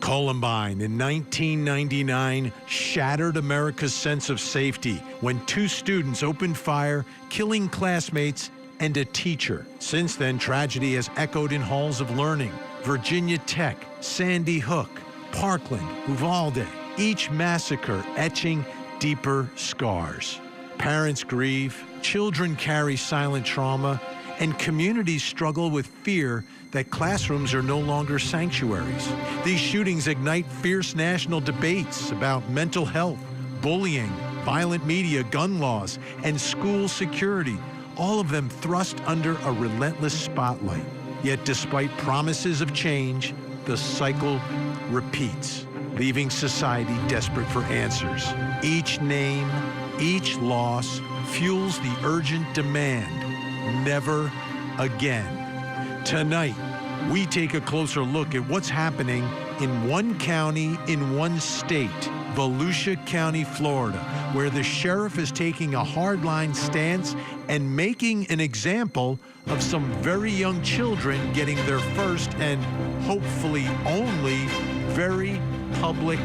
Columbine in 1999 shattered America's sense of safety when 2 students opened fire, killing classmates and a teacher. Since then, tragedy has echoed in halls of learning. Virginia Tech, Sandy Hook, Parkland, Uvalde, each massacre etching deeper scars. Parents grieve, children carry silent trauma, and communities struggle with fear that classrooms are no longer sanctuaries. These shootings ignite fierce national debates about mental health, bullying, violent media, gun laws, and school security, all of them thrust under a relentless spotlight. Yet despite promises of change, the cycle repeats, leaving society desperate for answers. Each name, each loss fuels the urgent demand, never again. Tonight, we take a closer look at what's happening in one county in one state, Volusia County, Florida, where the sheriff is taking a hardline stance and making an example of some very young children getting their first and hopefully only very public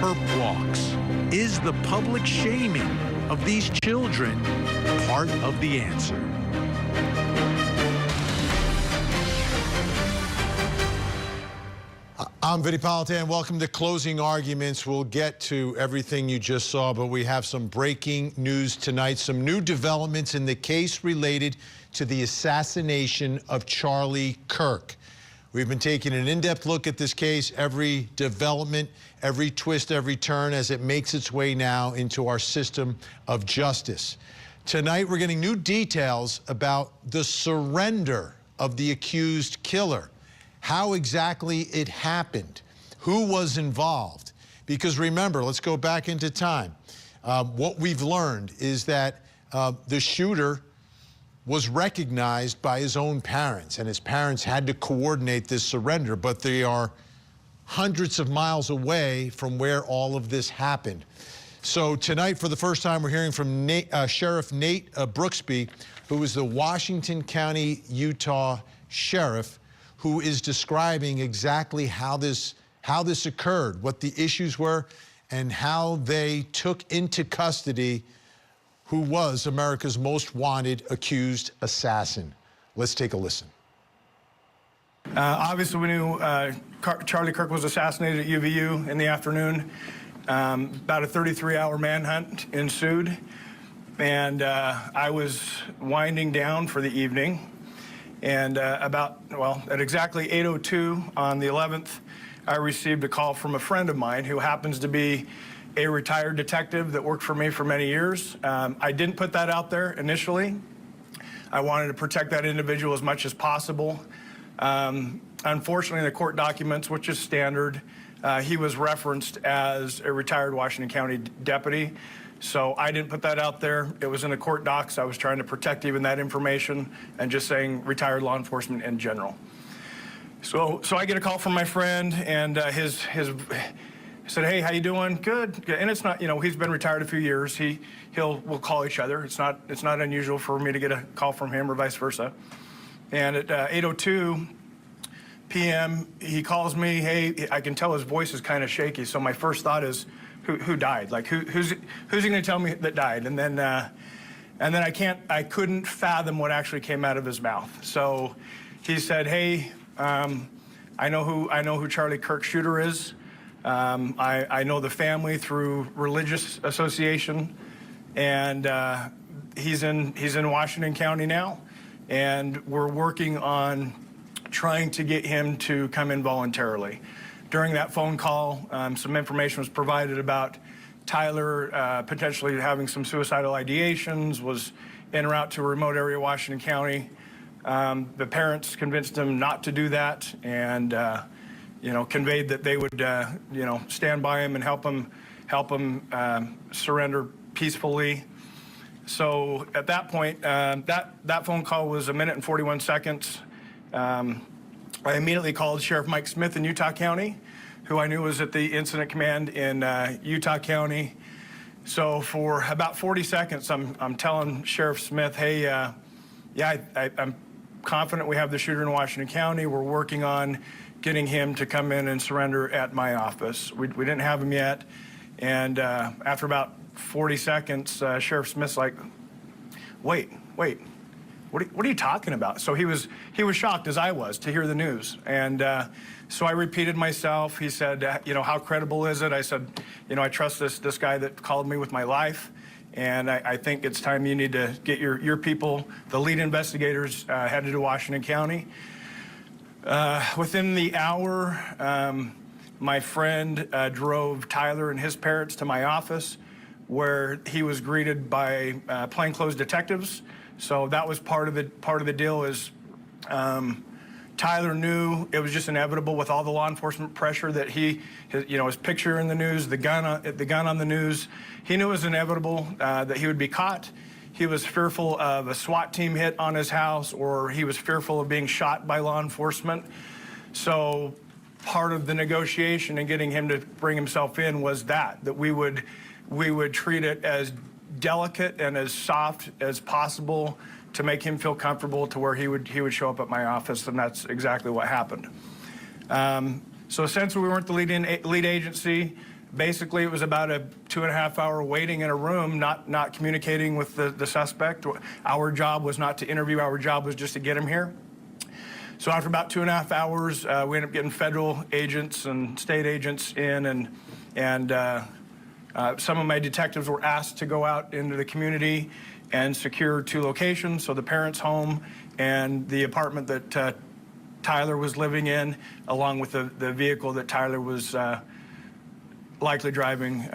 perp walks. Is the public shaming of these children part of the answer? I'm Vinnie Politan. Welcome to Closing Arguments. We'll get to everything you just saw, but we have some breaking news tonight, some new developments in the case related to the assassination of Charlie Kirk. We've been taking an in-depth look at this case, every development, every twist, every turn as it makes its way now into our system of justice. Tonight, we're getting new details about the surrender of the accused killer. How exactly it happened, who was involved. Because remember, let's go back into time. What we've learned is that the shooter was recognized by his own parents, and his parents had to coordinate this surrender, but they are hundreds of miles away from where all of this happened. So tonight, for the first time, we're hearing from Sheriff Nate Brooksby, who is the Washington County, Utah sheriff, who is describing exactly how this occurred, what the issues were, and how they took into custody who was America's most wanted accused assassin. Let's take a listen. Obviously, we knew Charlie Kirk was assassinated at UVU in the afternoon. About a 33-hour manhunt ensued, and I was winding down for the evening. And at exactly 8:02 on the 11th, I received a call from a friend of mine who happens to be a retired detective that worked for me for many years. I didn't put that out there initially. I wanted to protect that individual as much as possible. Unfortunately, in the court documents, which is standard, he was referenced as a retired Washington County deputy. So I didn't put that out there. It was in the court docs. I was trying to protect even that information and just saying retired law enforcement in general. So I get a call from my friend, and his said, "Hey, how you doing?" Good. And it's not, he's been retired a few years. We'll call each other. It's not unusual for me to get a call from him or vice versa. And at 8:02 p.m., he calls me. Hey, I can tell his voice is kind of shaky. So my first thought is, who died? Like, who's he going to tell me that died? And then I couldn't fathom what actually came out of his mouth. So he said, "Hey, I know who Charlie Kirk shooter is. I know the family through religious association, and he's in Washington County now, and we're working on trying to get him to come in voluntarily." During that phone call, some information was provided about Tyler potentially having some suicidal ideations, was en route to a remote area of Washington County. The parents convinced him not to do that, and conveyed that they would stand by him and help him surrender peacefully. So at that point, that phone call was 1 minute and 41 seconds. I immediately called Sheriff Mike Smith in Utah County, who I knew was at the incident command in Utah County. So for about 40 seconds, I'm telling Sheriff Smith, "Hey, I'm confident we have the shooter in Washington County. We're working on getting him to come in and surrender at my office. We didn't have him yet, and after about 40 seconds, Sheriff Smith's like, wait, what are you talking about? So he was shocked, as I was, to hear the news. And so I repeated myself. He said, you know, how credible is it? I said, you know, I trust this guy that called me with my life. And I think it's time you need to get your people, the lead investigators, headed to Washington County. Within the hour, my friend drove Tyler and his parents to my office, where he was greeted by plainclothes detectives. So that was part of the deal. Is Tyler knew it was just inevitable with all the law enforcement pressure that his picture in the news, the gun on the news. He knew it was inevitable that he would be caught. He was fearful of a SWAT team hit on his house, or he was fearful of being shot by law enforcement. So part of the negotiation and getting him to bring himself in was that we would treat it as delicate and as soft as possible to make him feel comfortable to where he would show up at my office, and that's exactly what happened. So since we weren't the lead agency, basically it was about a 2.5-hour waiting in a room, not communicating with the suspect. Our job was not to interview, our job was just to get him here. So after about 2.5 hours, we ended up getting federal agents and state agents in, and some of my detectives were asked to go out into the community and secure 2 locations, so the parents' home and the apartment that Tyler was living in, along with the vehicle that Tyler was likely driving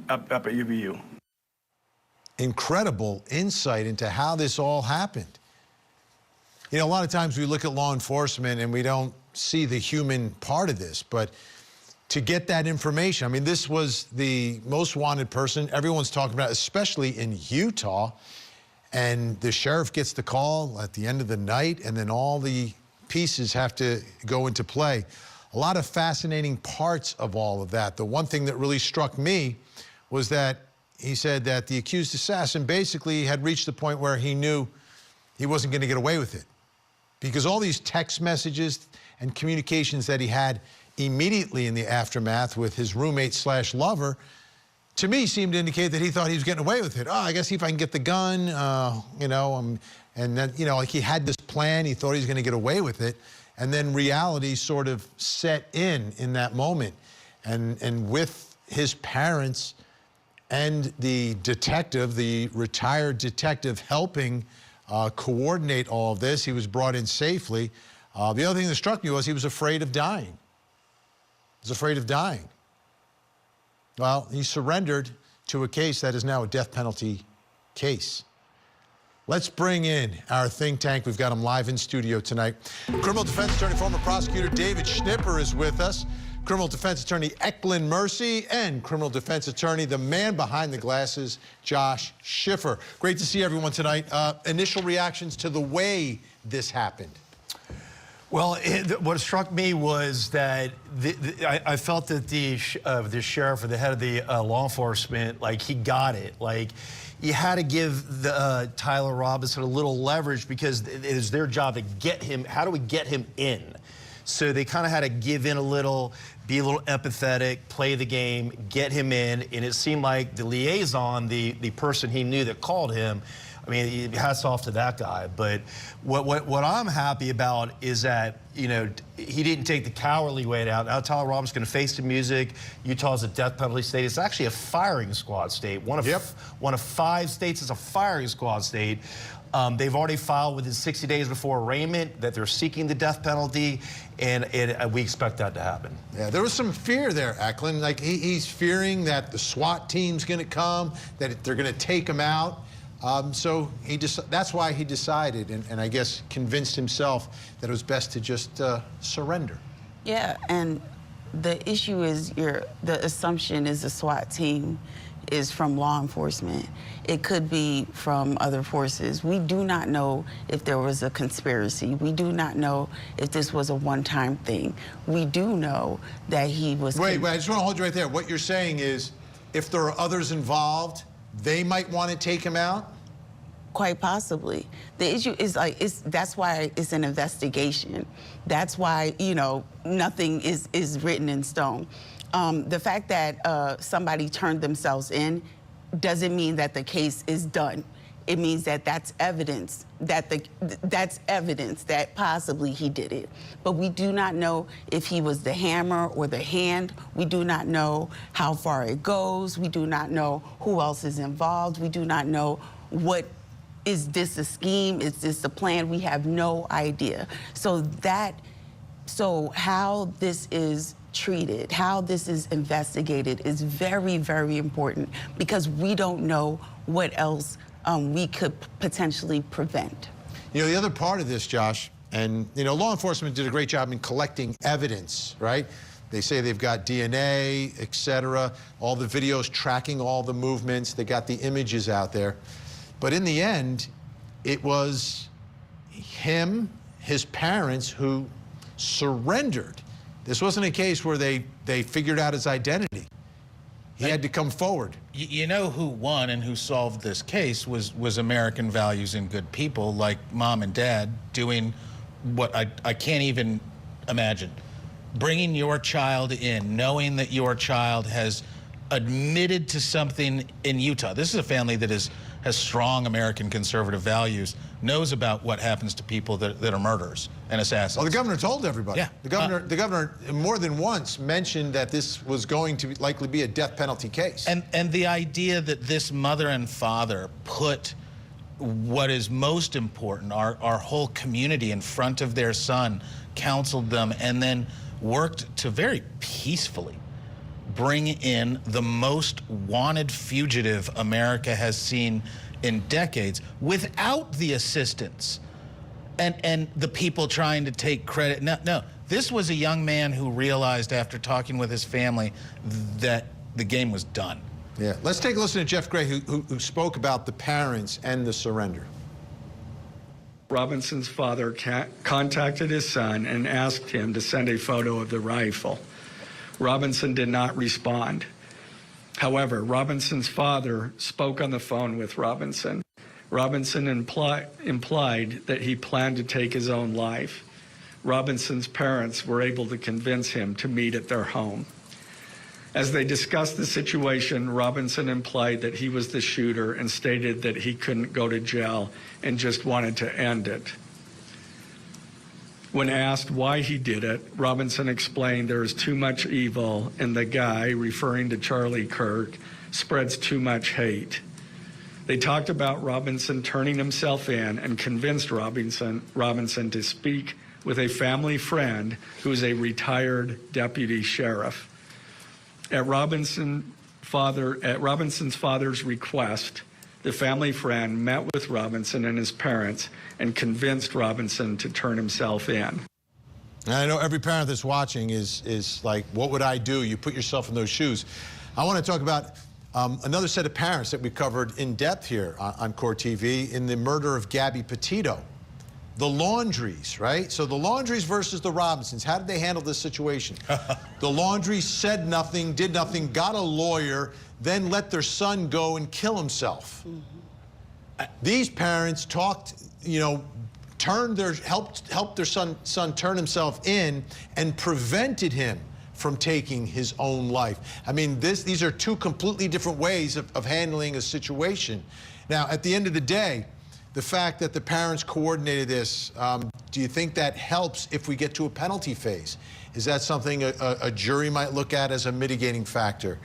up at UVU. Incredible insight into how this all happened. You know, a lot of times we look at law enforcement and we don't see the human part of this, but to get that information, I mean, this was the most wanted person everyone's talking about, especially in Utah. And the sheriff gets the call at the end of the night, and then all the pieces have to go into play. A lot of fascinating parts of all of that. The one thing that really struck me was that he said that the accused assassin basically had reached the point where he knew he wasn't going to get away with it, because all these text messages and communications that he had immediately in the aftermath with his roommate/lover, to me, seemed to indicate that he thought he was getting away with it. Oh, I guess if I can get the gun, and then, like he had this plan, he thought he was going to get away with it, and then reality sort of set in that moment. And with his parents and the detective, the retired detective, helping coordinate all of this, he was brought in safely. The other thing that struck me was he was afraid of dying. He was afraid of dying. Well, he surrendered to a case that is now a death penalty case. Let's bring in our think tank. We've got him live in studio tonight. Criminal defense attorney, former prosecutor David Schnipper is with us. Criminal defense attorney Eklund Mercy, and criminal defense attorney, the man behind the glasses, Josh Schiffer. Great to see everyone tonight. Initial reactions to the way this happened. Well, what struck me was that I felt that the sheriff or the head of the law enforcement, like, he got it. Like, you had to give Tyler Robinson a little leverage, because it is their job to get him. How do we get him in? So they kind of had to give in a little, be a little empathetic, play the game, get him in. And it seemed like the liaison, the person he knew that called him, I mean, hats off to that guy. But what I'm happy about is that, he didn't take the cowardly way out. Now Tyler Robinson's going to face the music. Utah's a death penalty state. It's actually a firing squad state. One of 5 states is a firing squad state. They've already filed within 60 days before arraignment that they're seeking the death penalty, and we expect that to happen. Yeah, there was some fear there, Eklund. Like, he's fearing that the SWAT team's going to come, that they're going to take him out. So that's why he decided, and I guess convinced himself that it was best to just surrender. Yeah, and the issue is the assumption is the SWAT team is from law enforcement. It could be from other forces. We do not know if there was a conspiracy. We do not know if this was a one-time thing. We do know that he was... Wait, I just want to hold you right there. What you're saying is, if there are others involved, they might want to take him out? Quite possibly. The issue is like, that's why it's an investigation. That's why, you know, nothing is written in stone. The fact that somebody turned themselves in doesn't mean that the case is done. It means that that's evidence that possibly he did it. But we do not know if he was the hammer or the hand. We do not know how far it goes. We do not know who else is involved. We do not know what, is this a scheme? Is this a plan? We have no idea. So how this is treated, how this is investigated is very, very important, because we don't know what else we could potentially prevent. You know, the other part of this, Josh, and, you know, law enforcement did a great job in collecting evidence, right? They say they've got DNA, et cetera, all the videos tracking all the movements. They got the images out there. But in the end, it was him, his parents, who surrendered. This wasn't a case where they figured out his identity. He had to come forward. You know who won and who solved this case was American values and good people like mom and dad doing what I can't even imagine. Bringing your child in, knowing that your child has admitted to something in Utah. This is a family that has strong American conservative values, knows about what happens to people that are murderers and assassins. Well, the governor told everybody. Yeah. The governor more than once mentioned that this was going to likely be a death penalty case. And the idea that this mother and father put what is most important, our whole community, in front of their son, counseled them, and then worked to very peacefully bring in the most wanted fugitive America has seen in decades without the assistance and the people trying to take credit. No, this was a young man who realized after talking with his family that the game was done. Yeah, let's take a listen to Jeff Gray, who spoke about the parents and the surrender. Robinson's father contacted his son and asked him to send a photo of the rifle. Robinson did not respond. However, Robinson's father spoke on the phone with Robinson. Robinson implied that he planned to take his own life. Robinson's parents were able to convince him to meet at their home. As they discussed the situation, Robinson implied that he was the shooter and stated that he couldn't go to jail and just wanted to end it. When asked why he did it, Robinson explained there is too much evil and the guy, referring to Charlie Kirk, spreads too much hate. They talked about Robinson turning himself in and convinced Robinson to speak with a family friend who is a retired deputy sheriff. At Robinson's father's request, the family friend met with Robinson and his parents and convinced Robinson to turn himself in. And I know every parent that's watching is like, what would I do? You put yourself in those shoes. I want to talk about another set of parents that we covered in depth here on Core TV in the murder of Gabby Petito. The Laundries, right? So the Laundries versus the Robinsons. How did they handle this situation? The Laundries said nothing, did nothing, got a lawyer, then let their son go and kill himself. Mm-hmm. These parents talked, you know, helped their son turn himself in and prevented him from taking his own life. I mean, these are two completely different ways of handling a situation. Now, at the end of the day, the fact that the parents coordinated this, do you think that helps if we get to a penalty phase? Is that something a jury might look at as a mitigating factor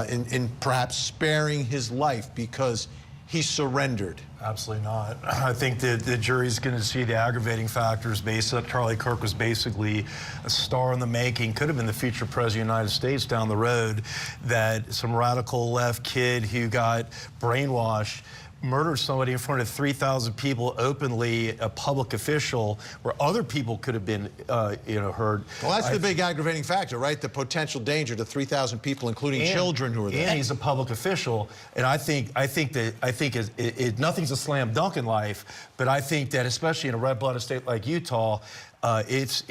in perhaps sparing his life because he surrendered? Absolutely not. I think that the jury's going to see the aggravating factors based on Charlie Kirk was basically a star in the making, could have been the future president of the United States down the road, that some radical left kid who got brainwashed murdered somebody in front of 3,000 people openly, a public official, where other people could have been, heard. Well, that's the big aggravating factor, right? The potential danger to 3,000 people, including children who are there. And he's a public official, and I think nothing's a slam dunk in life, but I think that especially in a red-blooded state like Utah, he's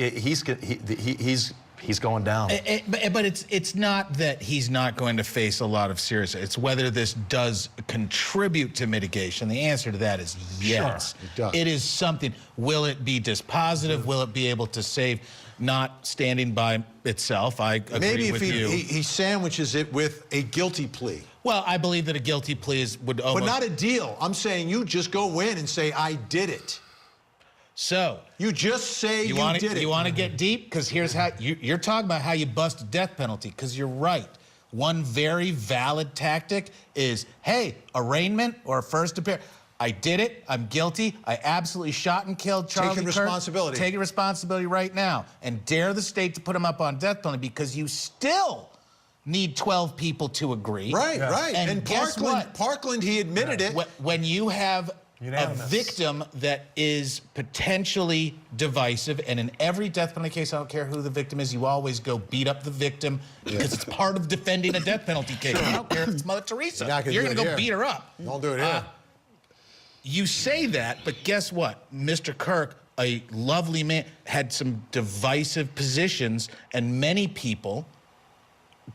he's going down. But it's not that he's not going to face a lot of serious. It's whether this does contribute to mitigation. The answer to that is yes. Sure, it does. It is something. Will it be dispositive? Will it be able to save? Not standing by itself. I agree Maybe with if you. he sandwiches it with a guilty plea. Well, I believe that a guilty plea would almost... But not a deal. I'm saying you just go in and say, I did it. So... You just say you did it. You want to get deep? Because here's how... You're talking about how you bust a death penalty, because you're right. One very valid tactic is, hey, arraignment or first appearance. I did it. I'm guilty. I absolutely shot and killed Charlie Taking Kirk. responsibility. Taking responsibility right now. And dare the state to put him up on death penalty, because you still need 12 people to agree. Right, right. And guess what? Parkland, he admitted it. When you have Unanimous. a victim that is potentially divisive, and in every death penalty case, I don't care who the victim is, you always go beat up the victim because it's part of defending a death penalty case. I don't care if it's Mother Teresa. You're going to go beat her up. Don't do it here. You say that, but guess what? Mr. Kirk, a lovely man, had some divisive positions, and many people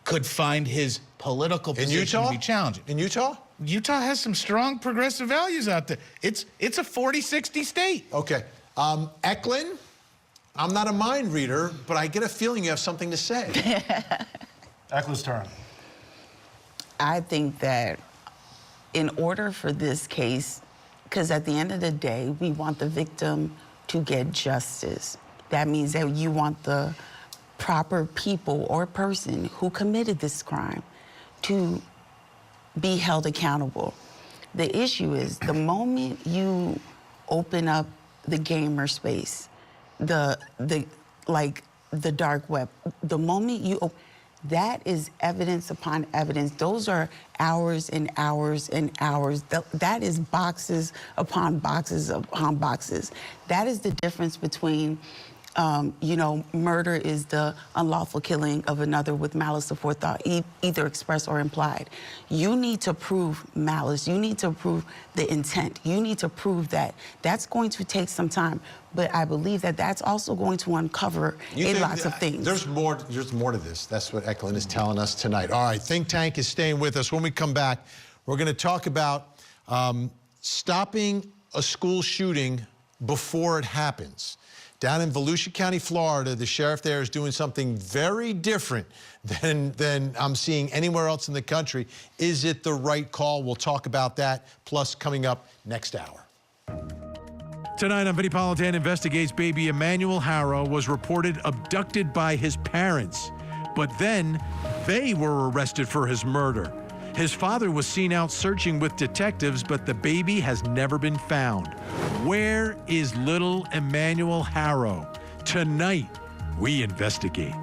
could find his political position to be challenging. In Utah? Utah has some strong progressive values out there. It's a 40-60 state. Okay. Eklund, I'm not a mind reader, but I get a feeling you have something to say. Eckler's turn. I think that in order for this case, because at the end of the day, we want the victim to get justice. That means that you want the proper people or person who committed this crime to be held accountable. The issue is the moment you open up the gamer space, the dark web, the moment you that is evidence upon evidence. Those are hours and hours and hours. That is boxes upon boxes upon boxes. That is the difference between, murder is the unlawful killing of another with malice aforethought, either express or implied. You need to prove malice. You need to prove the intent. You need to prove that. That's going to take some time, but I believe that that's also going to uncover lots of things. There's more to this. That's what Eklund is telling us tonight. All right, Think Tank is staying with us. When we come back, we're going to talk about stopping a school shooting before it happens. Down in Volusia County, Florida, the sheriff there is doing something very different than I'm seeing anywhere else in the country. Is it the right call? We'll talk about that, plus coming up next hour. Tonight on Vinnie Politan Investigates, baby Emmanuel Harrow was reported abducted by his parents, but then they were arrested for his murder. His father was seen out searching with detectives, but the baby has never been found. Where is little Emmanuel Harrow? Tonight, we investigate.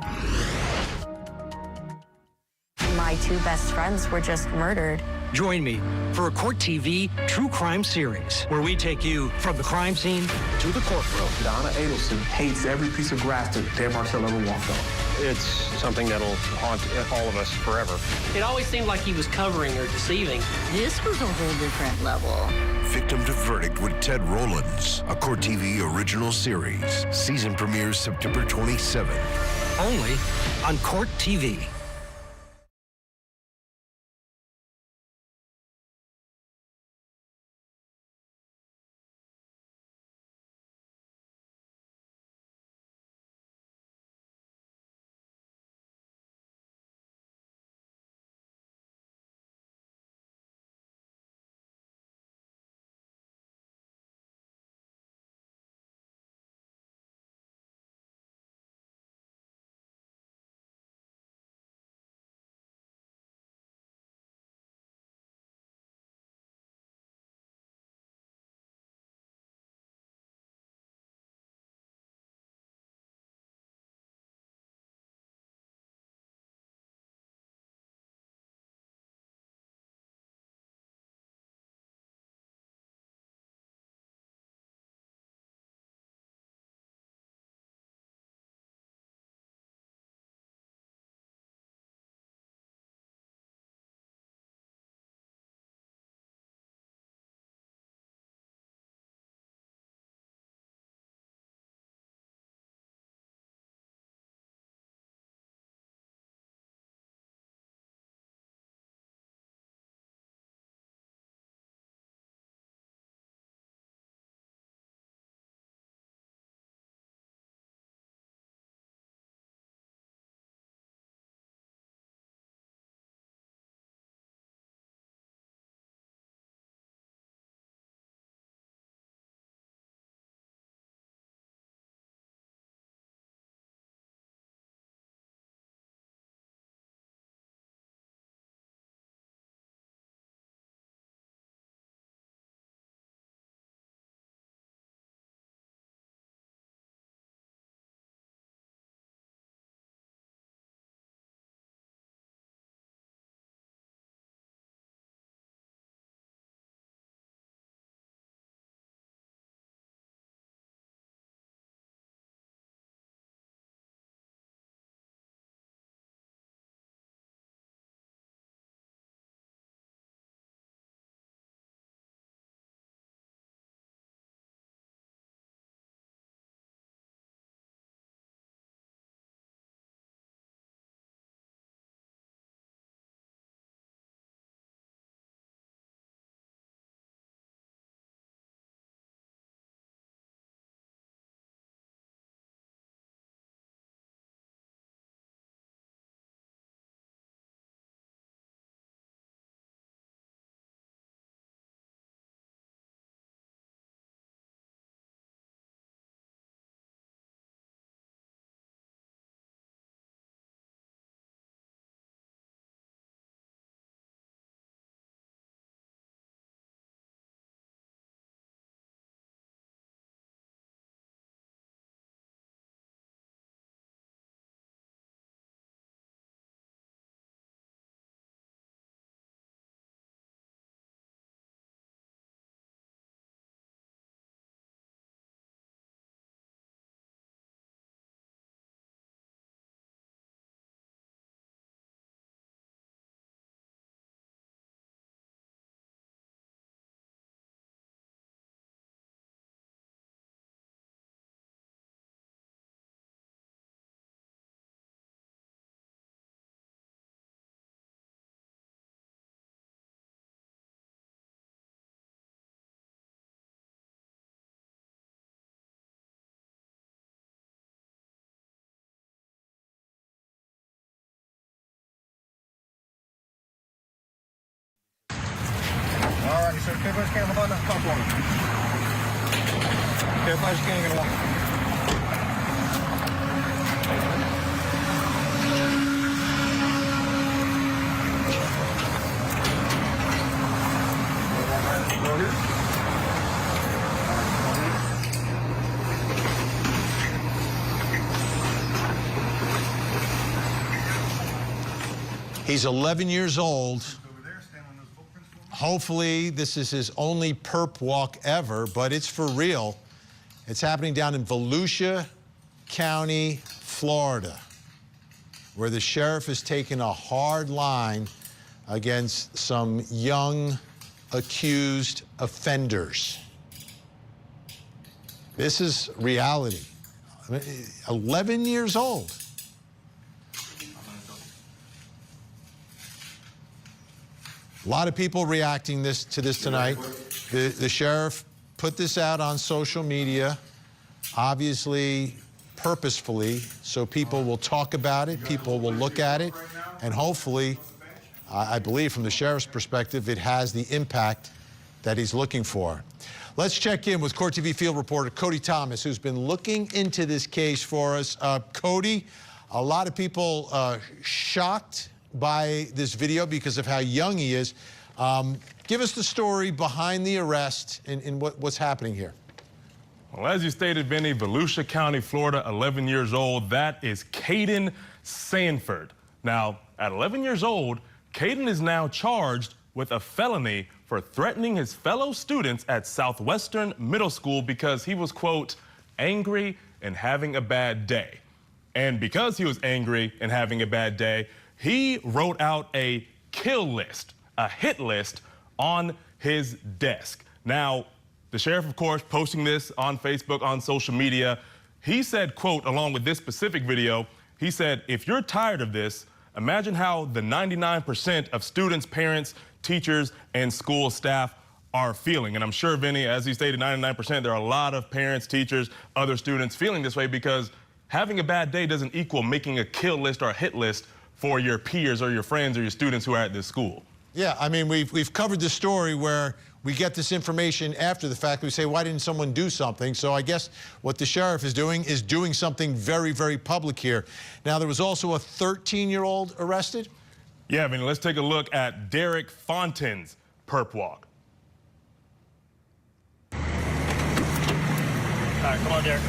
My two best friends were just murdered. Join me for a Court TV true crime series where we take you from the crime scene to the courtroom. Donna Adelson hates every piece of grass that Dan Marcel ever walked on. It's something that'll haunt all of us forever. It always seemed like he was covering or deceiving. This was a whole different level. Victim to Verdict with Ted Rowlands, a Court TV original series. Season premieres September 27th. Only on Court TV. He said, "Okay, flash can, hold on, talk on him." Okay, flash can, gonna walk. He's 11 years old. Hopefully, this is his only perp walk ever, but it's for real. It's happening down in Volusia County, Florida, where the sheriff has taken a hard line against some young accused offenders. This is reality. 11 years old. A lot of people reacting to this tonight. The sheriff put this out on social media, obviously purposefully, so people will talk about it, people will look at it, and hopefully, I believe from the sheriff's perspective, it has the impact that he's looking for. Let's check in with Court TV field reporter Cody Thomas, who's been looking into this case for us. Cody, a lot of people shocked by this video because of how young he is. Give us the story behind the arrest and what's happening here. Well, as you stated, Vinnie, Volusia County, Florida, 11 years old. That is Caden Sanford. Now, at 11 years old, Caden is now charged with a felony for threatening his fellow students at Southwestern Middle School because he was, quote, angry and having a bad day. And because he was angry and having a bad day, he wrote out a kill list, a hit list on his desk. Now, the sheriff, of course, posting this on Facebook, on social media, he said, quote, along with this specific video, he said, if you're tired of this, imagine how the 99% of students, parents, teachers, and school staff are feeling. And I'm sure, Vinnie, as he stated, 99%, there are a lot of parents, teachers, other students feeling this way because having a bad day doesn't equal making a kill list or a hit list for your peers or your friends or your students who are at this school. Yeah, I mean, we've covered the story where we get this information after the fact. We say, why didn't someone do something? So I guess what the sheriff is doing something very, very public here. Now, there was also a 13-year-old arrested? Yeah, Vinnie, let's take a look at Derek Fontain's perp walk. All right, come on, Derek.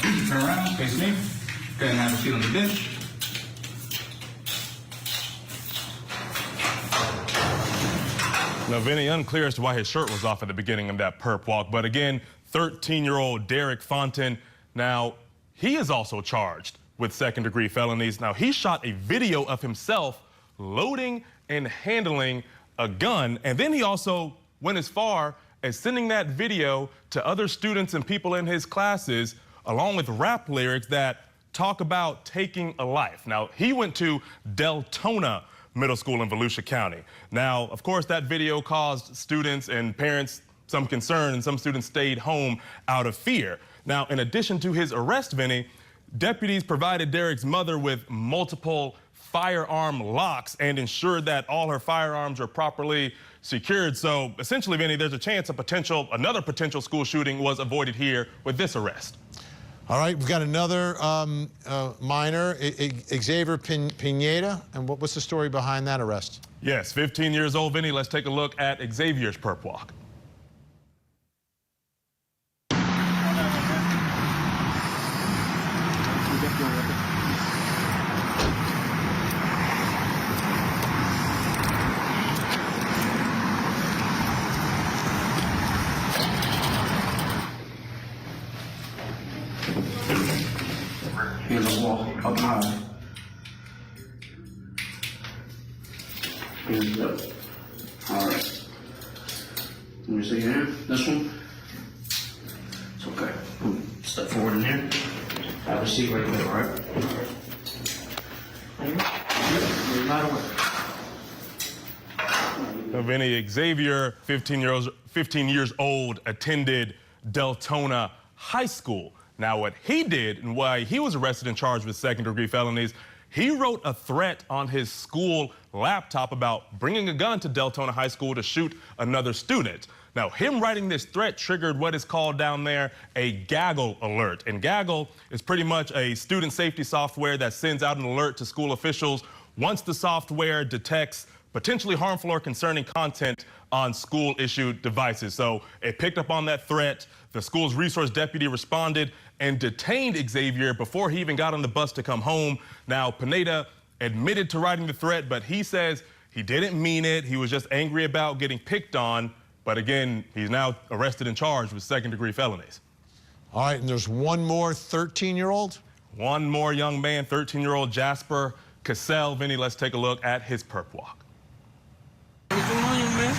You turn around, face me. Go ahead and have a seat on the bench. Now, Vinnie, unclear as to why his shirt was off at the beginning of that perp walk, but again, 13-year-old Derek Fontaine. Now, he is also charged with second-degree felonies. Now, he shot a video of himself loading and handling a gun, and then he also went as far as sending that video to other students and people in his classes, along with rap lyrics that talk about taking a life. Now, he went to Deltona Middle School in Volusia County. Now, of course, that video caused students and parents some concern, and some students stayed home out of fear. Now, in addition to his arrest, Vinnie, deputies provided Derek's mother with multiple firearm locks and ensured that all her firearms are properly secured. So essentially, Vinnie, there's a chance another potential school shooting was avoided here with this arrest. All right, we've got another minor, Xavier Pineda. And what's the story behind that arrest? Yes, 15 years old, Vinnie. Let's take a look at Xavier's perp walk. Hands on the wall, up high. Hands up. All right. Let me see your hand. This one. It's okay. Step forward in here. Have a seat. seat right there, all right? You're not away. Now, Vinny, Xavier, 15 years old, attended Deltona High School. Now, what he did and why he was arrested and charged with second-degree felonies, he wrote a threat on his school laptop about bringing a gun to Deltona High School to shoot another student. Now, him writing this threat triggered what is called down there a gaggle alert. And gaggle is pretty much a student safety software that sends out an alert to school officials once the software detects potentially harmful or concerning content on school-issued devices. So it picked up on that threat. The school's resource deputy responded and detained Xavier before he even got on the bus to come home. Now, Pineda admitted to writing the threat, but he says he didn't mean it. He was just angry about getting picked on. But again, he's now arrested and charged with second-degree felonies. All right, and there's one more 13-year-old? One more young man, 13-year-old Jasper Cassell. Vinny, let's take a look at his perp walk. What's going on, young man?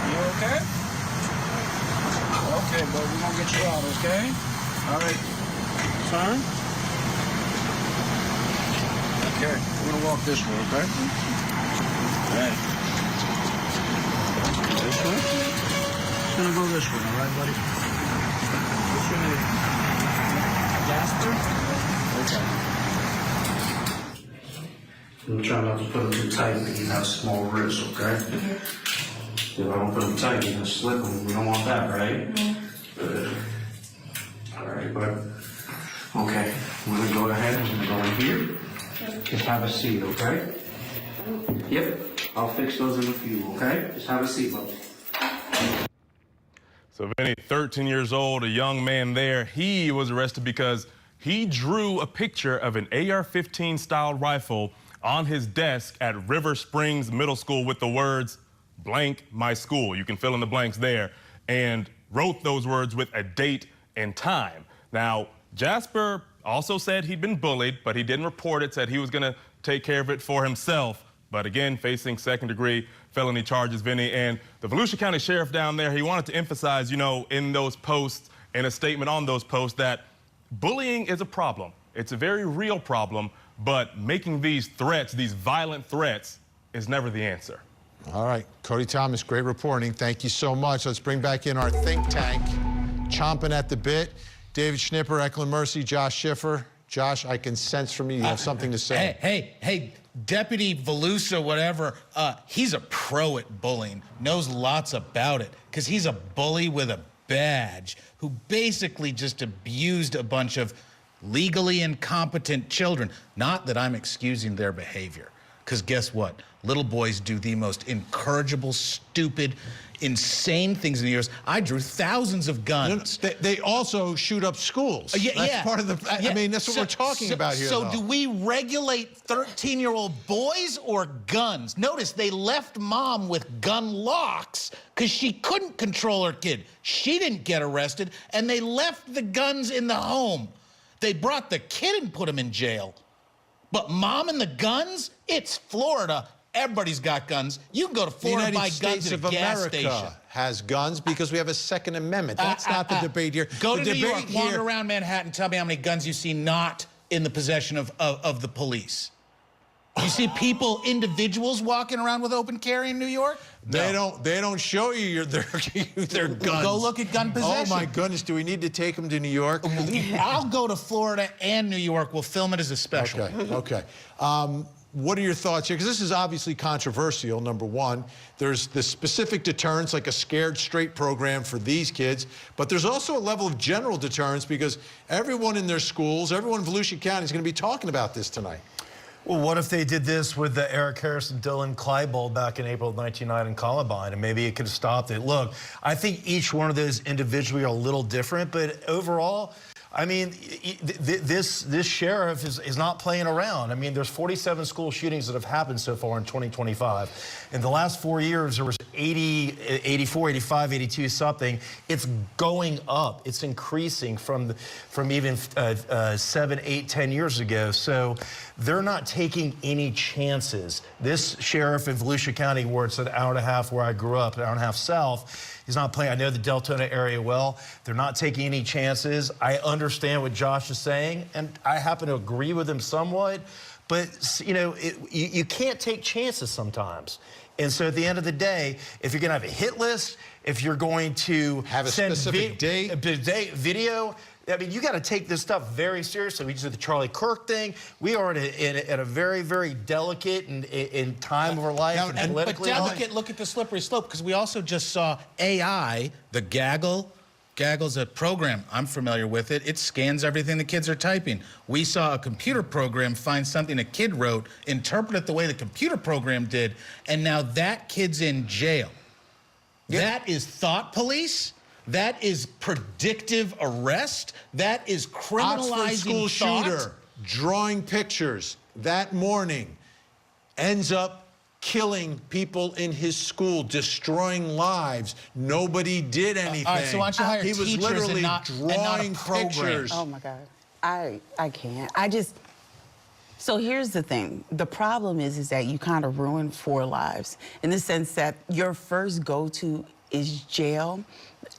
You okay? Okay, but we're gonna get you out, okay? All right. Turn. Okay, we're gonna walk this way, okay? All right. This way? It's gonna go this way, all right, buddy? What's your name? Jasper? Okay. I'm trying not to put them too tight because you have small wrists, okay? If I don't put them tight, you're gonna slip them. We don't want that, right? Good. All right, bud. Okay, we're gonna go ahead and we're gonna go in here. Just have a seat, okay? Yep, I'll fix those in a few, okay? Just have a seat, bud. So Vinny, 13 years old, a young man there, he was arrested because he drew a picture of an AR-15 style rifle on his desk at River Springs Middle School with the words, blank my school. You can fill in the blanks there. And wrote those words with a date and time. Now, Jasper also said he'd been bullied, but he didn't report it, said he was gonna take care of it for himself. But again, facing second-degree felony charges, Vinny. And the Volusia County Sheriff down there, he wanted to emphasize, you know, in those posts, in a statement on those posts, that bullying is a problem. It's a very real problem, but making these threats, these violent threats, is never the answer. All right, Cody Thomas, great reporting. Thank you so much. Let's bring back in our think tank, chomping at the bit. David Schnipper, Eklund Mercy, Josh Schiffer. Josh, I can sense from you have something to say. Hey, Deputy Volusia, whatever, he's a pro at bullying, knows lots about it, because he's a bully with a badge who basically just abused a bunch of legally incompetent children. Not that I'm excusing their behavior, because guess what? Little boys do the most incorrigible, stupid, insane things in the years. I drew thousands of guns. They also shoot up schools. That's part of the, I mean, that's what we're talking about here, So though. do we regulate 13-year-old boys or guns? Notice they left mom with gun locks because she couldn't control her kid. She didn't get arrested, and they left the guns in the home. They brought the kid and put him in jail. But mom and the guns? It's Florida. Everybody's got guns. You can go to Florida and buy guns at a gas station. America has guns because we have a Second Amendment. That's not the debate here. Go the to New debate York, here, wander around Manhattan, tell me how many guns you see not in the possession of the police. You see people, individuals walking around with open carry in New York? They don't show you their guns. Go look at gun possession. Oh my goodness, do we need to take them to New York? I'll go to Florida and New York. We'll film it as a special. Okay. What are your thoughts here? Because this is obviously controversial, number one. There's the specific deterrence, like a scared straight program for these kids, but there's also a level of general deterrence because everyone in their schools, everyone in Volusia County is going to be talking about this tonight. Well, what if they did this with the Eric Harris and Dylan Klebold back in April of 1999 in Columbine, and maybe it could have stopped it? Look, I think each one of those individually are a little different, but overall, I mean, this sheriff is not playing around. I mean, there's 47 school shootings that have happened so far in 2025. In the last 4 years, there was 80, 84, 85, 82 something. It's going up. It's increasing from even 7, 8, 10 years ago. So they're not taking any chances. This sheriff in Volusia County, where it's an hour and a half where I grew up, an hour and a half south, he's not playing. I know the Deltona area well. They're not taking any chances. I understand what Josh is saying, and I happen to agree with him somewhat. But, you know, you can't take chances sometimes. And so at the end of the day, if you're going to have a hit list, if you're going to have a specific date, video, I mean, you got to take this stuff very seriously. We just did the Charlie Kirk thing. We are at a very, very delicate and time of our life. But delicate, look at the slippery slope, because we also just saw AI, the Gaggle. Gaggle's a program. I'm familiar with it. It scans everything the kids are typing. We saw a computer program find something a kid wrote, interpret it the way the computer program did, and now that kid's in jail. Yeah. That is thought police. That is predictive arrest. That is criminalizing Oxford school thought. shooter drawing pictures that morning ends up killing people in his school, destroying lives. Nobody did anything. All right, so why don't you hire he was teachers literally and not drawing pictures. Oh my God, I can't. So here's the thing. The problem is that you kind of ruin 4 lives in the sense that your first go-to is jail.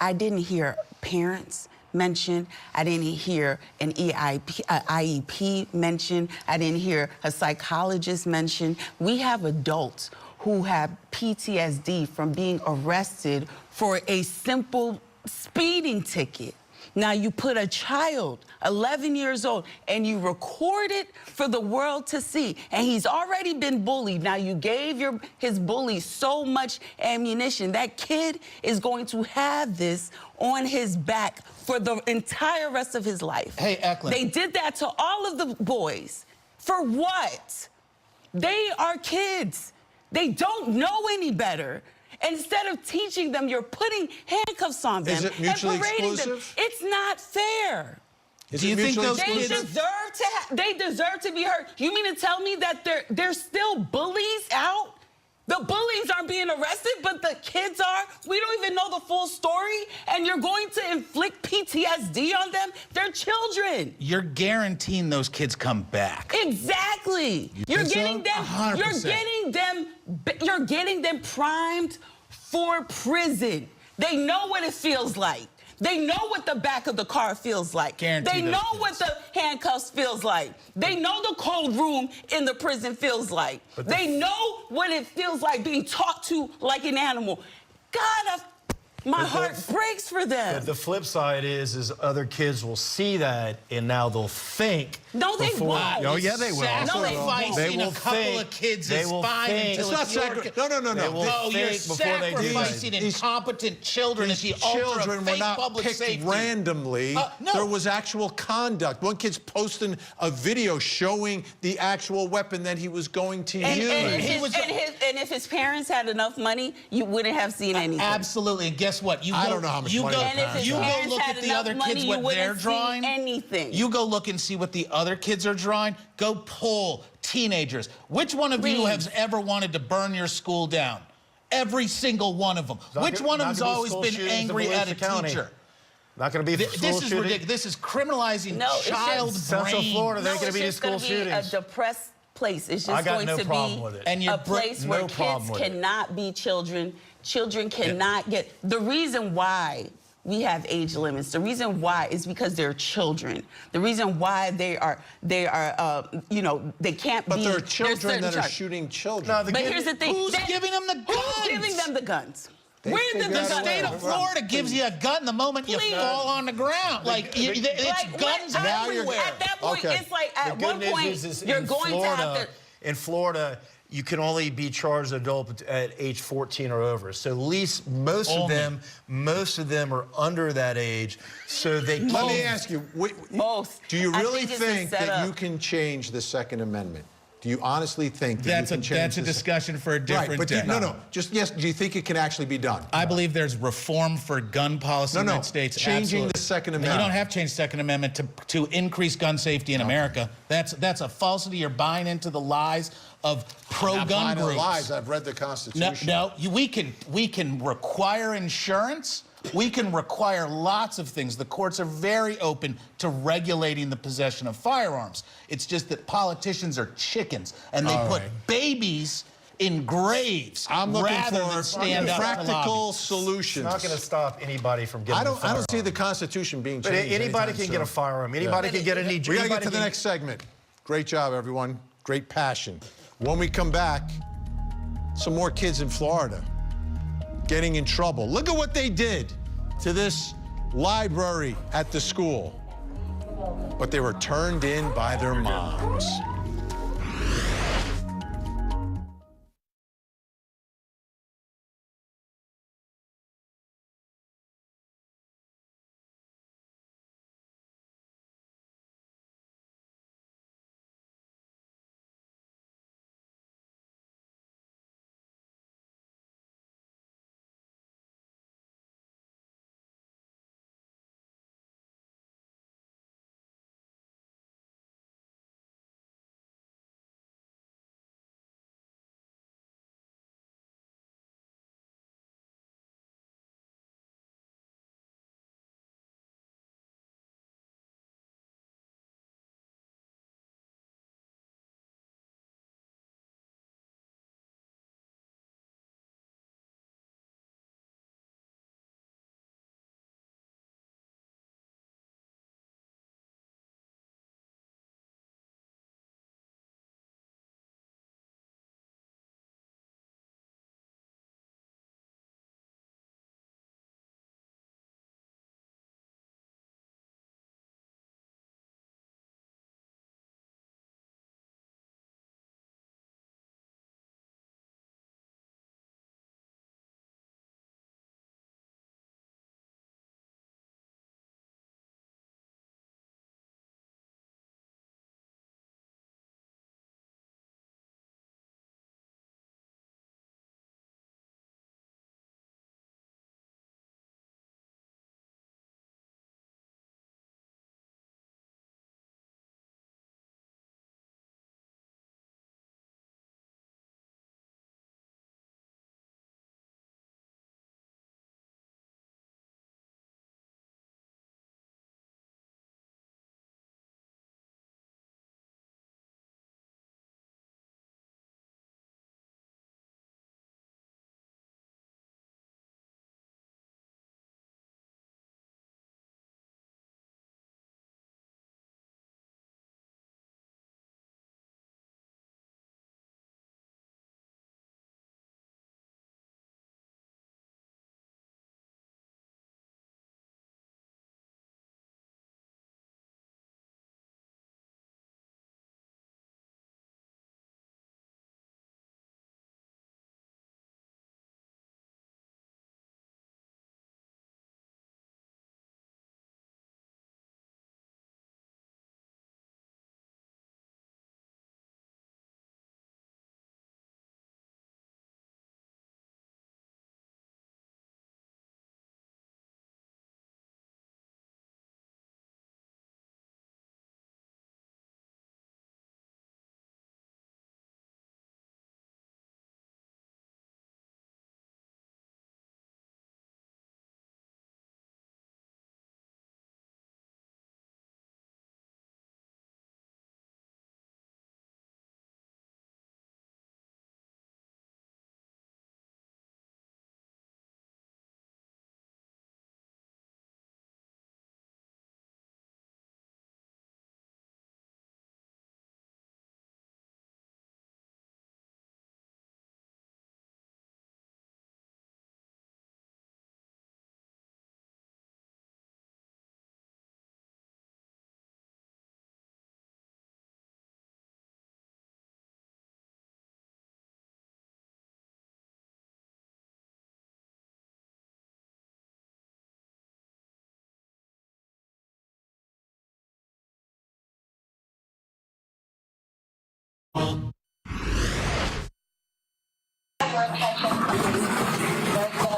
I didn't hear parents mentioned. I didn't hear an IEP mentioned. I didn't hear a psychologist mentioned. We have adults who have PTSD from being arrested for a simple speeding ticket. Now you put a child, 11 years old, and you record it for the world to see, and he's already been bullied. Now you gave his bully so much ammunition. That kid is going to have this on his back for the entire rest of his life. Hey, Eklund. They did that to all of the boys. For what? They are kids. They don't know any better. Instead of teaching them, you're putting handcuffs on them. Is it mutually and parading exclusive? them. It's not fair. Do you think those They kids deserve to be hurt? You mean to tell me that there's still bullies out? The bullies aren't being arrested, but the kids are? We don't even know the full story, and you're going to inflict PTSD on them? They're children. You're guaranteeing those kids come back. Exactly. You're getting them. 100%. You're getting them primed for prison. They know what it feels like. They know what the back of the car feels like. They know what the handcuffs feels like. They know the cold room in the prison feels like. They know what it feels like being talked to like an animal. God, my heart breaks for them. But the flip side is other kids will see that, and now they'll think. No, they won't. Oh, yeah, they will. No, they won't. They will a couple of kids is fine until it's not No, you're sacrificing incompetent children at the altar of fake public safety. Randomly. There was actual conduct. One kid's posting a video showing the actual weapon that he was going to use. And if his parents had enough money, you wouldn't have seen anything. Absolutely. And guess what? I don't know how much money you go look at the other kids, what they're drawing. Anything. You go look and see what the other kids are drawing. Go poll teenagers. Which one of you has ever wanted to burn your school down? Every single one of them. Which one of them's always been angry at a teacher? Not going to be This is ridiculous. This is criminalizing child brain. Central Florida, they're going to be the school shootings. It's a depressed place. It's just going to be a place where kids cannot be children. Children cannot get... The reason why we have age limits, the reason why is because they're children. The reason why they are you know, they can't be... But there are children that are shooting children. No, but here's the thing. Who's giving them the guns? Who's giving them the guns? Where did the state of Florida gives you a gun the moment you fall on the ground? It's guns everywhere. At that point, it's like at one point, you're going to have to... In Florida, you can only be charged adult at age 14 or over. So at least most of them are under that age. So they can... Let me ask you, do you really think that up. you can change the Second Amendment? Do you honestly think that that's a discussion for a different day? No. Just yes. Do you think it can actually be done? I believe there's reform for gun policy in the United States. Changing the Second Amendment. You don't have to change the Second Amendment to increase gun safety in America. That's a falsity. You're buying into the lies of pro-gun groups. Lies. I've read the Constitution. No, we can require insurance. We can require lots of things. The courts are very open to regulating the possession of firearms. It's just that politicians are chickens, and they put babies in graves rather than stand up practical solutions. It's not going to stop anybody from getting a firearm. I don't see the Constitution being changed. But anybody can get a firearm. Anybody can get a knee. We got to get to the next segment. Great job, everyone. Great passion. When we come back, some more kids in Florida getting in trouble. Look at what they did to this library at the school. But they were turned in by their moms.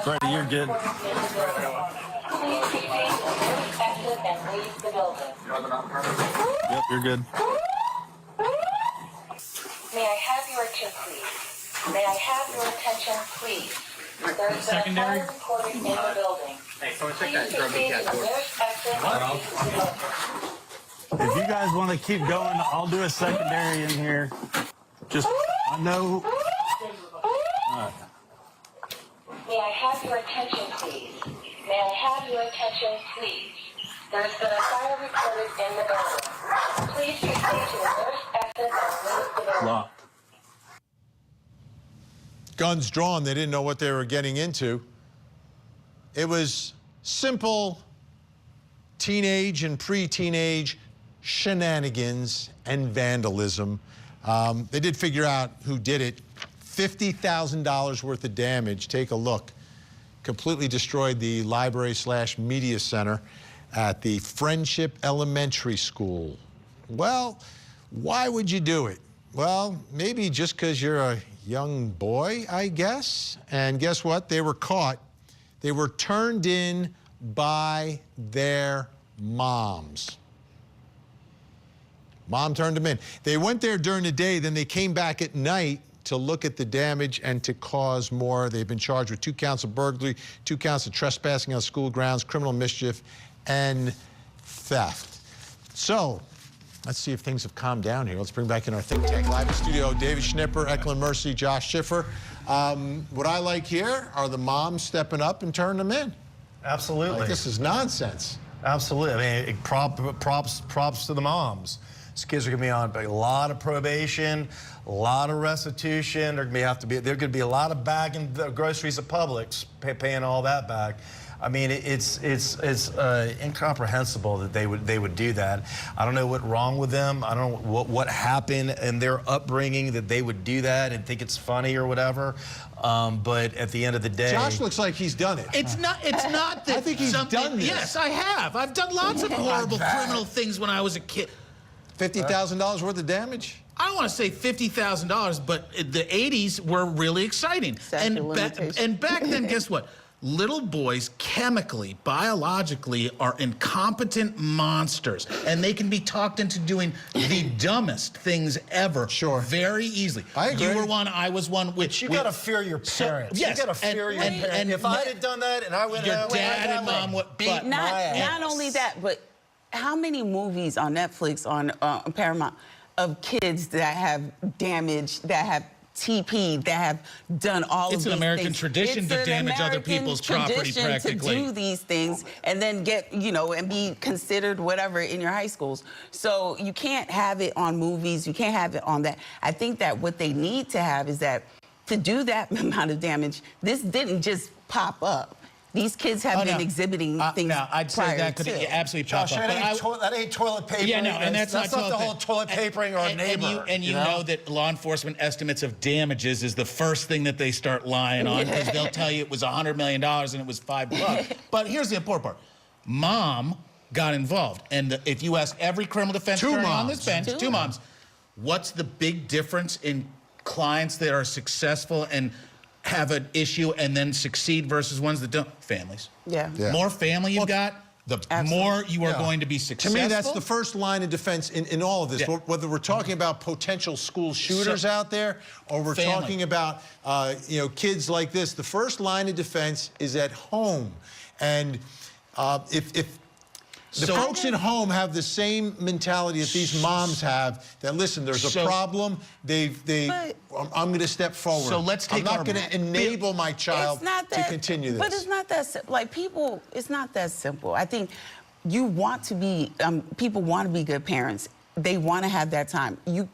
Freddie, you're good. Yep, you're good. May I have your attention, please? May I have your attention, please? There's been a fire recorded in the building. Hey, someone check Please that drum proceed cat to the door. nearest exit. If you guys want to keep going, I'll do a secondary in here. Just, I know. May I have your attention, please? May I have your attention, please? There's been a fire recorded in the building. Please proceed to the nearest exit and leave the building. Locked. Guns drawn, they didn't know what they were getting into. It was simple teenage and pre-teenage shenanigans and vandalism. They did figure out who did it. $50,000 worth of damage. Take a look. Completely destroyed the library/media center at the Friendship Elementary School. Well, why would you do it? Well, maybe just because you're a young boy, I guess. And guess what? They were caught. They were turned in by their moms. Mom turned them in. They went there during the day, then they came back at night to look at the damage and to cause more. They've been charged with 2 counts of burglary, 2 counts of trespassing on school grounds, criminal mischief, and theft. So, let's see if things have calmed down here. Let's bring back in our think tank. Live in studio, David Schnipper, Eklund Mercy, Josh Schiffer. What I like here are the moms stepping up and turning them in. Absolutely. Like, this is nonsense. Absolutely. I mean, props to the moms. These kids are going to be on a lot of probation, a lot of restitution. They're going to be a lot of bagging the groceries at Publix, paying all that back. I mean, it's incomprehensible that they would do that. I don't know what's wrong with them. I don't know what happened in their upbringing that they would do that and think it's funny or whatever. But at the end of the day, Josh looks like he's done it. It's not that I think he's done this. Yes, I have. I've done lots of horrible criminal things when I was a kid. $50,000 worth of damage? I don't want to say $50,000, but the 80s were really exciting. And back then, guess what? Little boys chemically, biologically, are incompetent monsters, and they can be talked into doing the dumbest things ever. Sure. Very easily. I agree. You were one, I was one. You got to fear your parents. Yes. You got to fear your parents. And if I had done that and I went your home, dad and mom would beat my ass. Not only that, but how many movies on Netflix, on Paramount, of kids that have damaged, that have TP, that have done all of these things? It's an American tradition to damage other people's property, practically. To do these things and then get, and be considered whatever in your high schools. So you can't have it on movies. You can't have it on that. I think that what they need to have is that to do that amount of damage, this didn't just pop up. These kids have been exhibiting things No, I'd say that could absolutely pop up. That ain't toilet paper. Yeah, no, and that's not the whole toilet papering or a neighbor. And you know that law enforcement estimates of damages is the first thing that they start lying on, because they'll tell you it was $100 million and it was $5. But here's the important part. Mom got involved. And if you ask every criminal defense attorney on this bench, two moms, what's the big difference in clients that are successful and have an issue and then succeed versus ones that don't? Families. Yeah. More family you got, the more you are going to be successful. To me, that's the first line of defense in all of this. Yeah. Whether we're talking about potential school shooters out there, or we're talking about kids like this, the first line of defense is at home. And if the folks at home have the same mentality that these moms have, that listen, there's a problem, I'm going to step forward. So let's take I'm not going to enable my child to continue this. But it's not that like people. It's not that simple. I think you want to be. People want to be good parents. They want to have that time. You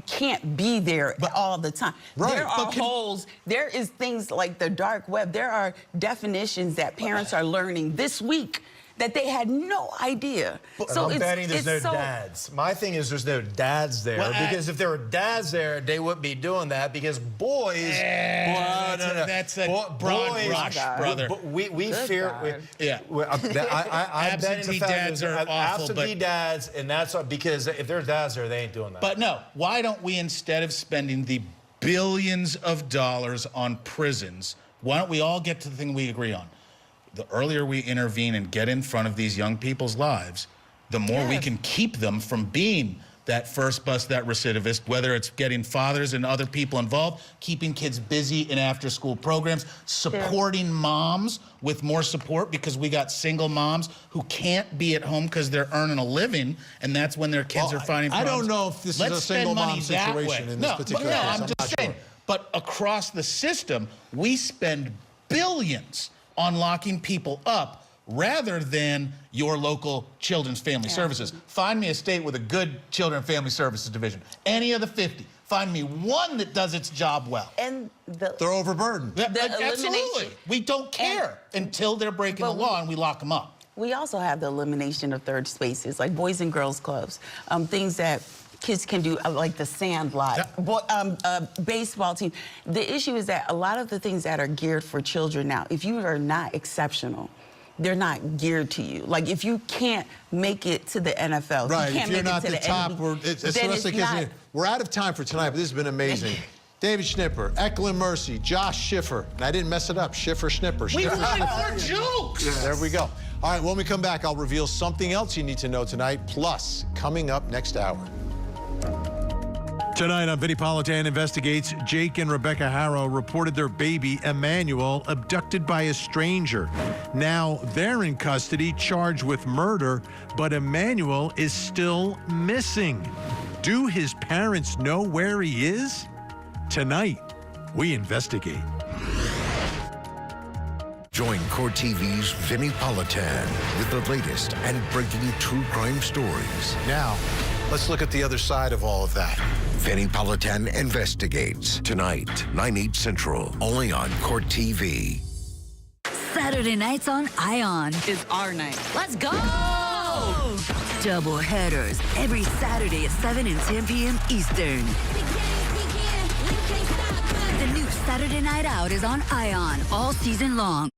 can't be there all the time. Right. There are holes. There is things like the dark web. There are definitions that parents are learning this week that they had no idea. So I'm betting there's no dads. My thing is there's no dads there, because if there were dads there, they wouldn't be doing that, because boys... That's a broad brush, brother. We fear... Yeah. I bet the dads are awful, absentee dads, and that's because if there's dads there, they ain't doing that. But no, why don't we, instead of spending the billions of dollars on prisons, why don't we all get to the thing we agree on? The earlier we intervene and get in front of these young people's lives, the more we can keep them from being that first bust, that recidivist, whether it's getting fathers and other people involved, keeping kids busy in after-school programs, supporting moms with more support, because we got single moms who can't be at home because they're earning a living, and that's when their kids are finding problems. I don't know if this is a single mom situation in this particular case. I'm just saying. Sure. But across the system, we spend billions on locking people up rather than your local Children's Family Services. Find me a state with a good Children and Family Services division. Any of the 50. Find me one that does its job well. And they're overburdened. Absolutely. We don't care until they're breaking the law and we lock them up. We also have the elimination of third spaces, like Boys and Girls Clubs, things that kids can do, like the sand lot, baseball team. The issue is that a lot of the things that are geared for children now, if you are not exceptional, they're not geared to you. Like, if you can't make it to the NFL, right? You can't if you're make not it to the top, we're out of time for tonight, but this has been amazing. David Schnipper, Eklund Mercy, Josh Schiffer. And I didn't mess it up. Schiffer, Schnipper. We want more jokes. Yes. There we go. All right, when we come back, I'll reveal something else you need to know tonight, plus coming up next hour. Tonight on Vinnie Politan Investigates, Jake and Rebecca Harrow reported their baby, Emmanuel, abducted by a stranger. Now they're in custody, charged with murder, but Emmanuel is still missing. Do his parents know where he is? Tonight, we investigate. Join Court TV's Vinnie Politan with the latest and breaking true crime stories. Now, let's look at the other side of all of that. Vinnie Politan Investigates, tonight, 9/8 Central, only on Court TV. Saturday nights on ION. It's our night. Let's go! Double headers every Saturday at 7 and 10 p.m. Eastern. The new Saturday Night Out is on ION all season long.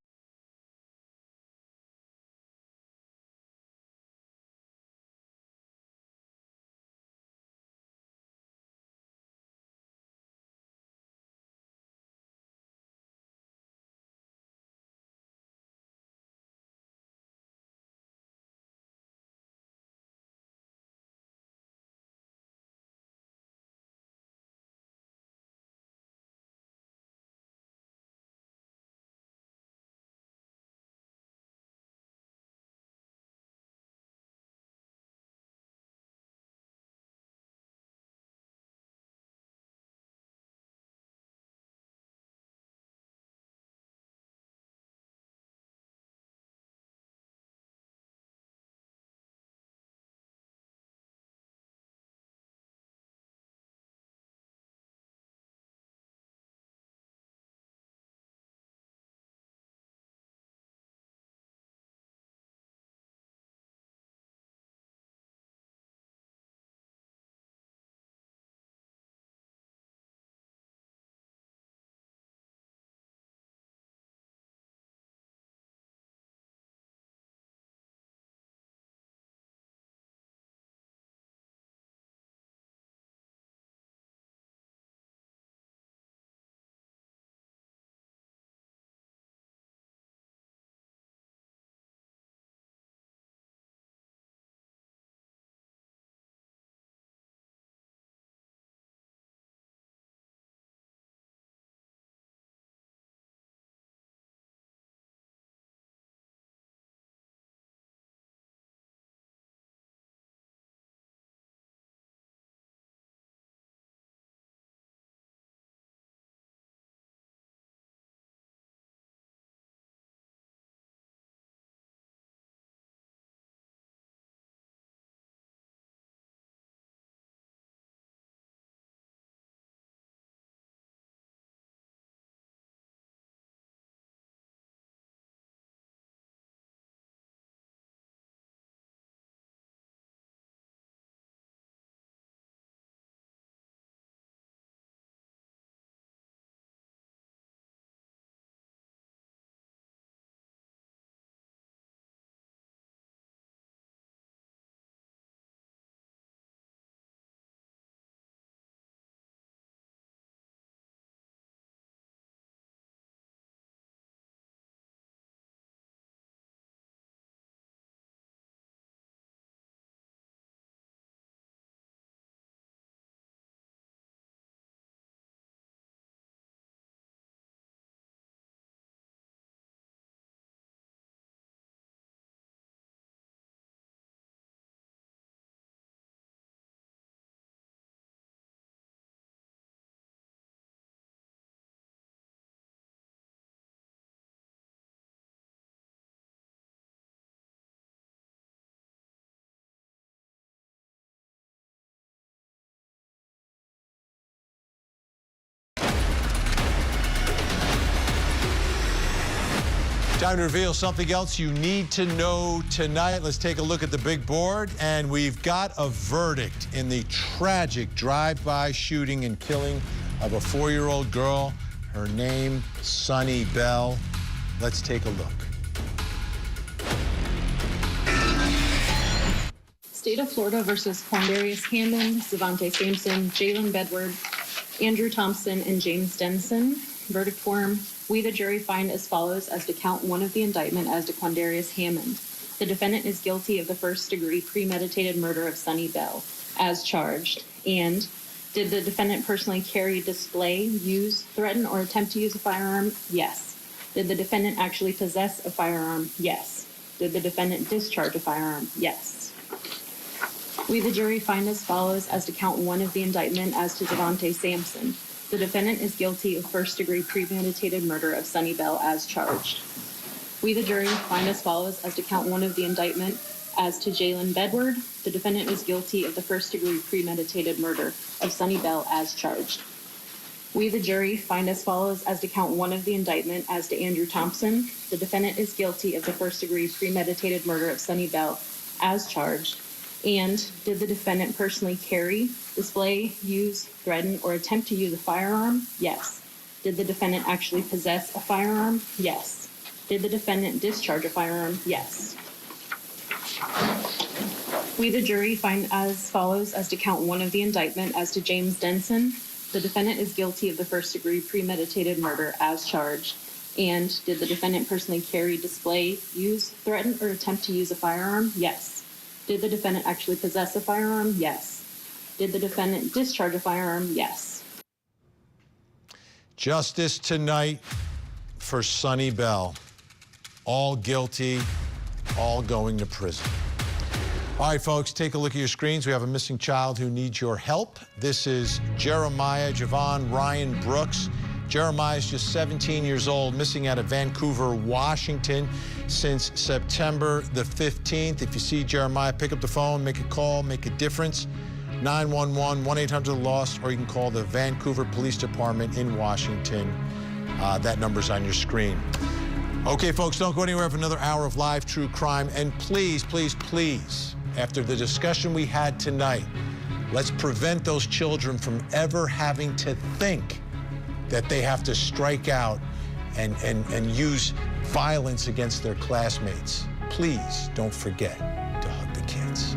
Time to reveal something else you need to know tonight. Let's take a look at the big board, and we've got a verdict in the tragic drive-by shooting and killing of a 4-year-old girl. Her name, Sunny Bell. Let's take a look. State of Florida versus Quandarius Hammond, Zavante Sampson, Jalen Bedward, Andrew Thompson, and James Denson. Verdict form: we, the jury, find as follows as to count 1 of the indictment as to Quandarius Hammond. The defendant is guilty of the first-degree premeditated murder of Sunny Bell, as charged. And did the defendant personally carry, display, use, threaten, or attempt to use a firearm? Yes. Did the defendant actually possess a firearm? Yes. Did the defendant discharge a firearm? Yes. We, the jury, find as follows as to count 1 of the indictment as to Zavante Sampson. The defendant is guilty of first-degree premeditated murder of Sunny Bell, as charged. We, the jury, find as follows as to count 1 of the indictment as to Jalen Bedward. The defendant is guilty of the first-degree premeditated murder of Sunny Bell, as charged. We, the jury, find as follows as to count 1 of the indictment as to Andrew Thompson. The defendant is guilty of the first-degree premeditated murder of Sunny Bell, as charged. And did the defendant personally carry, display, use, threaten, or attempt to use a firearm? Yes. Did the defendant actually possess a firearm? Yes. Did the defendant discharge a firearm? Yes. We, the jury, find as follows as to count 1 of the indictment as to James Denson. The defendant is guilty of the first-degree premeditated murder, as charged. And did the defendant personally carry, display, use, threaten, or attempt to use a firearm? Yes. Did the defendant actually possess a firearm? Yes. Did the defendant discharge a firearm? Yes. Justice tonight for Sunny Bell. All guilty, all going to prison. All right, folks, take a look at your screens. We have a missing child who needs your help. This is Jeremiah Javon Ryan Brooks. Jeremiah is just 17 years old, missing out of Vancouver, Washington since September the 15th. If you see Jeremiah, pick up the phone, make a call, make a difference. 911, 1-800-LOST, or you can call the Vancouver Police Department in Washington. That number's on your screen. Okay, folks, don't go anywhere for another hour of live true crime. And please, please, please, after the discussion we had tonight, let's prevent those children from ever having to think that they have to strike out and use violence against their classmates. Please don't forget to hug the kids.